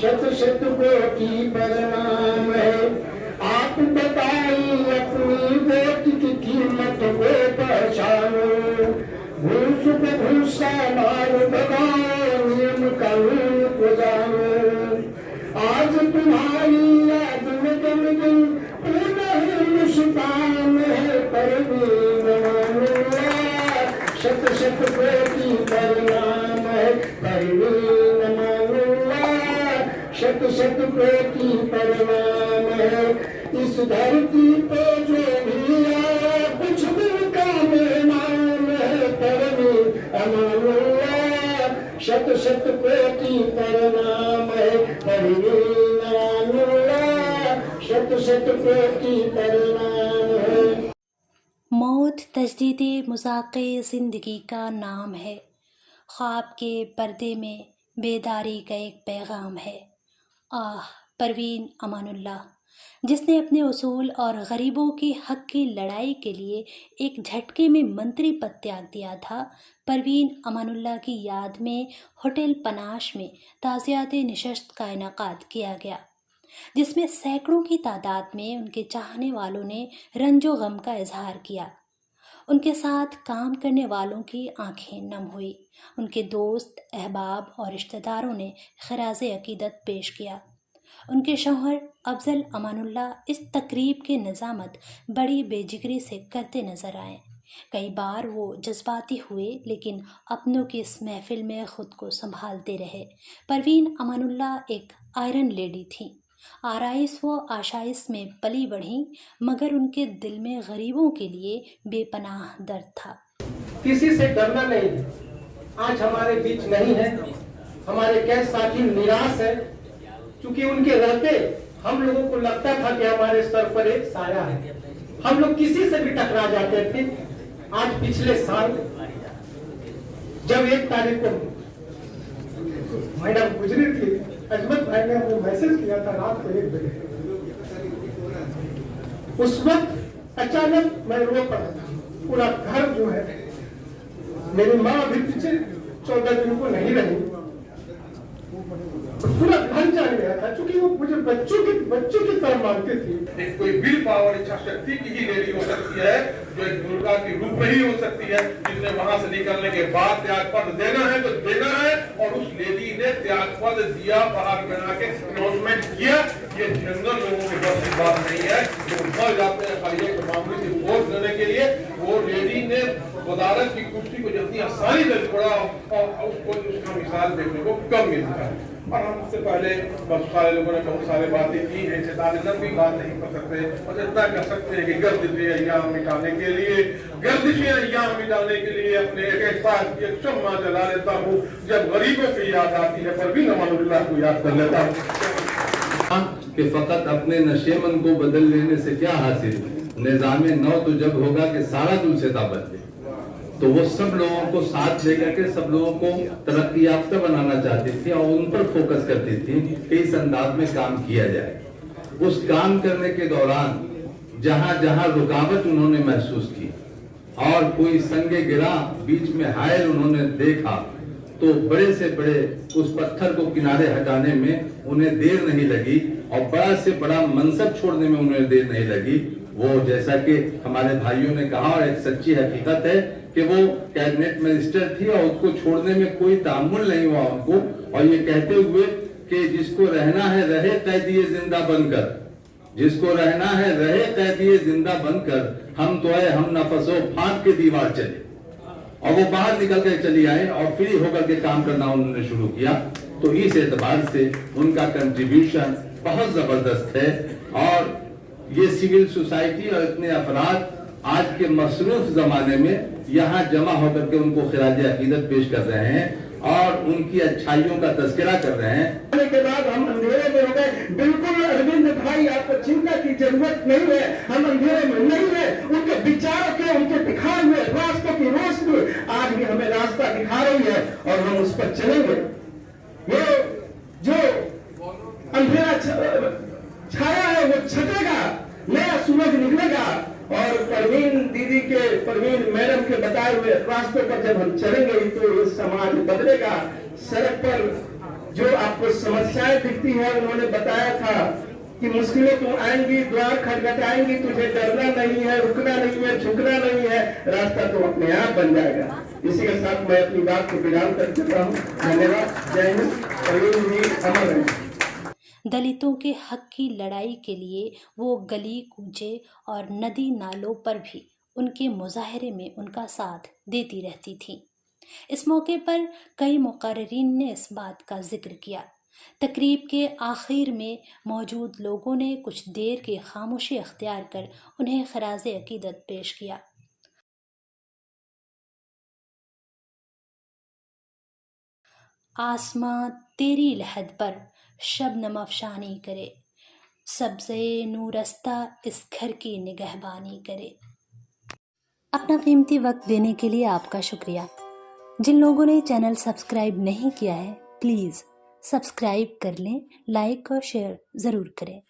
शत शत कोटि प्रणाम है। आप बताइए अपनी वोट की कीमत को पहचानो, घूस को घूसा मारो दबाओ, नियम कानून को जानो। आज तुम्हारी याद में गम गम पुनः मुस्कान है, परवीन अमानुल्लाह शत शत कोटि प्रणाम है, परवीन अमानुल्लाह शत शत कोटि प्रणाम है। इस धरती पे जो भी आया कुछ दिन का मेहमान है, परवीन अमानुल्लाह शत शत कोटि प्रणाम है, परवीन अमानुल्लाह शत शत कोटि प्रणाम है। मौत तजदीद मुज़ाक़े ज़िंदगी का नाम है, ख्वाब के पर्दे में बेदारी का एक पैगाम है। आह परवीन अमानुल्लाह, जिसने अपने उसूल और गरीबों के हक़ की लड़ाई के लिए एक झटके में मंत्री पद त्याग दिया था। परवीन अमानुल्लाह की याद में होटल पनाश में ताज़ियात नशस्त का इनेकाद किया गया, जिसमें सैकड़ों की तादाद में उनके चाहने वालों ने रंजो गम का इजहार किया। उनके साथ काम करने वालों की आंखें नम हुई। उनके दोस्त, अहबाब और रिश्तेदारों ने खराज़े अकीदत पेश किया। उनके शौहर अफजल अमानुल्लाह इस तकरीब की निज़ामत बड़ी बेजिगरी से करते नज़र आए। कई बार वो जज्बाती हुए, लेकिन अपनों की इस महफिल में ख़ुद को संभालते रहे। परवीन अमानुल्लाह एक आयरन लेडी थी। आराइश व आशाइश में पली बढ़ी, मगर उनके दिल में गरीबों के लिए बेपनाह दर्द था। किसी से डरना नहीं, आज हमारे बीच नहीं है। हमारे कैद साथी निराश है, क्योंकि उनके रहते हम लोगों को लगता था कि हमारे सर पर एक साया है। हम लोग किसी से भी टकरा जाते थे। आज पिछले साल जब 1 तारीख को मैडम गुजरी थी, अजमत भाई ने हमें मैसेज किया था रात को 1 बजे। उस वक्त अचानक मैं रो पड़ा था। पूरा घर जो है, मेरी माँ अभी पीछे 14 दिन को नहीं रही, पूरा घर जान गया था, क्योंकि वो मुझे बच्चों की तरह मानती थी। एक कोई विल पावर, इच्छा शक्ति की ही लेडी हो सकती है, जो एक दुर्गा की रूप में ही हो सकती है, जिसने वहां से निकलने के बाद त्याग पत्र देना है तो देना है। और उस लेडी ने त्याग पत्र दिया, बाहर बना के अनाउंसमेंट किया। ये जनरल लोगों के बस की बात नहीं है, जो मर जाते हैं खाली एक मामले से वोट देने के लिए। वो लेडी ने वदारत की कुर्सी को जितनी आसानी से छोड़ा, और उसको उसका मिसाल देखने को कम मिलता है। और हमसे पहले बहुत सारे लोगों ने बहुत सारे बातें की हैं, लंबी बात नहीं कर सकते, और इतना कह सकते हैं कि गर्दिशी अय्याम मिटाने के लिए, गर्दिशी अय्याम मिटाने के लिए अपने एक शम्मा जला लेता हूँ। जब गरीबों की याद आती है, परवीन अमानुल्लाह को याद कर लेता हूँ कि फकत अपने नशेमन को बदल लेने से क्या हासिल, निज़ामे नौ तो जब होगा कि सारा दुलसेता बदले। तो वो सब लोगों को साथ लेकर के सब लोगों को तरक्की याफ्ता बनाना चाहती थी, और उन पर फोकस करती थी कि इस अंदाज में काम किया जाए। उस काम करने के दौरान जहां जहां रुकावट उन्होंने महसूस की और कोई संगे गिरा बीच में हायल उन्होंने देखा, तो बड़े से बड़े उस पत्थर को किनारे हटाने में उन्हें देर नहीं लगी, और बड़ा से बड़ा मनसब छोड़ने में उन्हें देर नहीं लगी। वो जैसा कि हमारे भाइयों ने कहा, और एक सच्ची हकीकत है कि वो कैबिनेट मिनिस्टर थी और उसको छोड़ने में कोई तामुल नहीं हुआ उनको, और ये कहते हुए कि जिसको रहना है रहे कैदिए जिंदा बनकर, जिसको रहना है रहे कैदिए जिंदा बनकर, हम तो है हम नफसो फांक के दीवार चले। और वो बाहर निकल के चली आए और फ्री होकर के काम करना उन्होंने शुरू किया। तो इस एतबार से उनका कंट्रीब्यूशन बहुत जबरदस्त है, और ये सिविल सोसाइटी और इतने अफराद आज के मसरूफ जमाने में यहाँ जमा होकर के उनको खिराज अकीदत पेश कर रहे हैं और उनकी अच्छाइयों का तस्करा कर रहे हैं। के बाद हम अंधेरे में हो गए। बिल्कुल अरविंद भाई, आपको चिंता की जरूरत नहीं है, हम अंधेरे में नहीं है। उनके विचार के, उनके दिखाए हुए रास्तों की रोशनी आज भी हमें रास्ता दिखा रही है, और हम उस पर चलेंगे। ये जो अंधेरा छाया है वो छटेगा, नया सूरज निकलेगा, और परवीन मैडम के बताए हुए रास्तों पर जब हम चलेंगे तो ये समाज बदलेगा। सड़क पर जो आपको समस्याएं दिखती है, उन्होंने बताया था कि मुश्किलें तो आएंगी, द्वार खटखटाएंगी, तुझे डरना नहीं है, रुकना नहीं है, झुकना नहीं है, रास्ता तो अपने आप बन जाएगा। इसी के साथ मैं अपनी बात को विराम कर देता हूँ। धन्यवाद। जय हिंद। प्रवीण जी अमर रहे। दलितों के हक की लड़ाई के लिए वो गली कूचे और नदी नालों पर भी उनके मुजाहरे में उनका साथ देती रहती थी। इस मौके पर कई मुक़र्रिरीन ने इस बात का जिक्र किया। तकरीब के आखिर में मौजूद लोगों ने कुछ देर की खामोशी अख्तियार कर उन्हें खराज़े अकीदत पेश किया। आसमां तेरी लहद पर शबनम अफशानी करे, सब्ज़े नूरस्ता इस घर की निगहबानी करे। अपना कीमती वक्त देने के लिए आपका शुक्रिया। जिन लोगों ने चैनल सब्सक्राइब नहीं किया है, प्लीज़ सब्सक्राइब कर लें, लाइक और शेयर ज़रूर करें।